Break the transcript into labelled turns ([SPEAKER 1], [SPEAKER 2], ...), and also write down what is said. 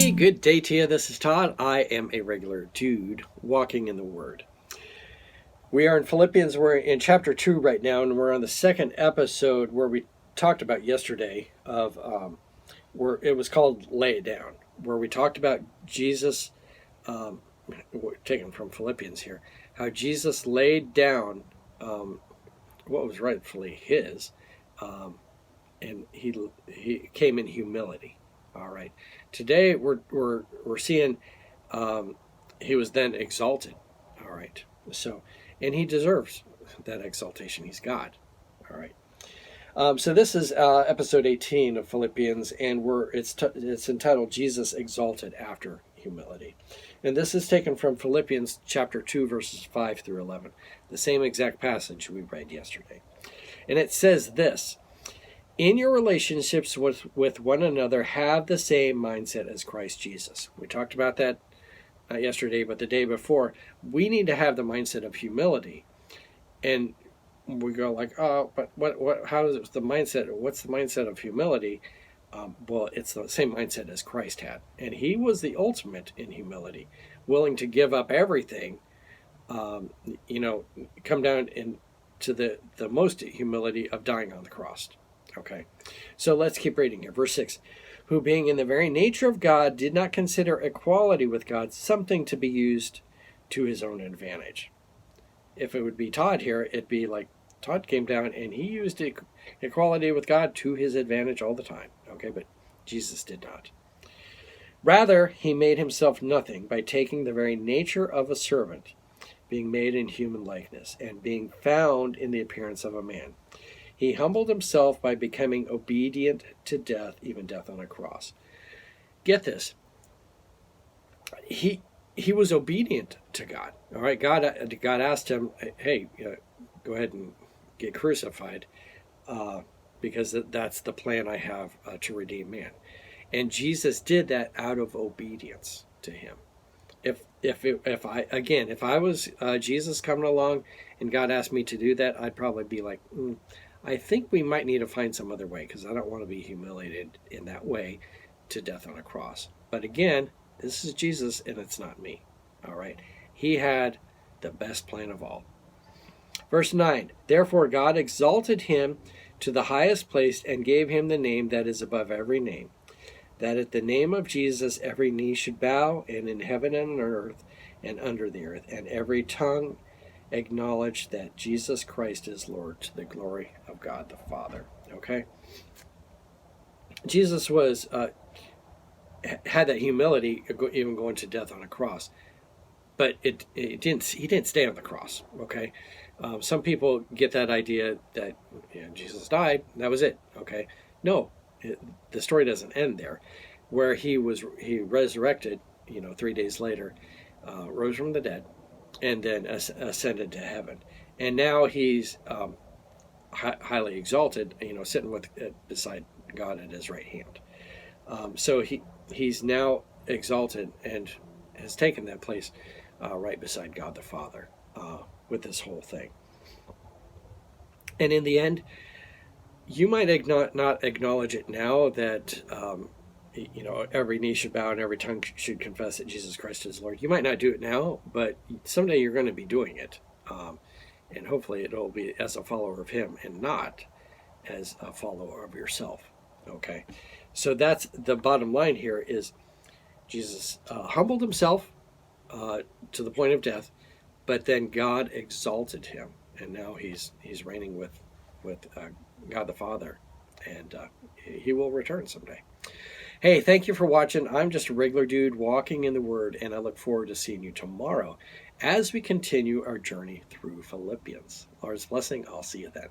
[SPEAKER 1] Hey, good day to you. This is Todd. I am a regular dude walking in the Word. We are in Philippians. We're in chapter 2 right now, and we're on the second episode where we talked about yesterday of where it was called Lay It Down, where we talked about Jesus, taken from Philippians here, how Jesus laid down what was rightfully his, and he came in humility. All right. Today we're seeing he was then exalted. All right. So, and he deserves that exaltation. He's God. All right. So this is episode 18 of Philippians, and it's entitled Jesus Exalted After Humility. And this is taken from Philippians chapter 2, verses 5 through 11, the same exact passage we read yesterday. And it says this: in your relationships with one another, have the same mindset as Christ Jesus. We talked about that not yesterday, but the day before. We need to have the mindset of humility. And we go like, oh, but what? How is it the mindset? What's the mindset of humility? Well, it's the same mindset as Christ had. And he was the ultimate in humility, willing to give up everything, come down into the most humility of dying on the cross. Okay, so let's keep reading here. Verse 6, who being in the very nature of God did not consider equality with God something to be used to his own advantage. If it would be Todd here, it'd be like Todd came down and he used equality with God to his advantage all the time. Okay, but Jesus did not. Rather, he made himself nothing by taking the very nature of a servant, being made in human likeness, and being found in the appearance of a man. He humbled himself by becoming obedient to death, even death on a cross. Get this. He was obedient to God. All right, God asked him, hey, go ahead and get crucified because that's the plan I have to redeem man. And Jesus did that out of obedience to him. If I was Jesus coming along and God asked me to do that, I'd probably be like, I think we might need to find some other way, because I don't want to be humiliated in that way to death on a cross. But again, this is Jesus and it's not me. All right. He had the best plan of all. Verse 9, therefore God exalted him to the highest place and gave him the name that is above every name, that at the name of Jesus every knee should bow, and in heaven and on earth and under the earth, and every tongue acknowledge that Jesus Christ is Lord, to the glory of God the Father. Okay? Jesus had that humility, even going to death on a cross, but he didn't stay on the cross. Okay? Some people get that idea that Jesus died, that was it. Okay? No, the story doesn't end there. Where he resurrected, 3 days later, rose from the dead, and then ascended to heaven. And now he's highly exalted, sitting beside God at his right hand. So he's now exalted and has taken that place right beside God the Father with this whole thing. And in the end, you might not acknowledge it now that every knee should bow and every tongue should confess that Jesus Christ is Lord. You might not do it now, but someday you're going to be doing it. And hopefully it'll be as a follower of him and not as a follower of yourself. Okay? So that's the bottom line here is Jesus humbled himself to the point of death, but then God exalted him. And now he's reigning with God the Father. And he will return someday. Hey, thank you for watching. I'm just a regular dude walking in the Word, and I look forward to seeing you tomorrow as we continue our journey through Philippians. Lord's blessing. I'll see you then.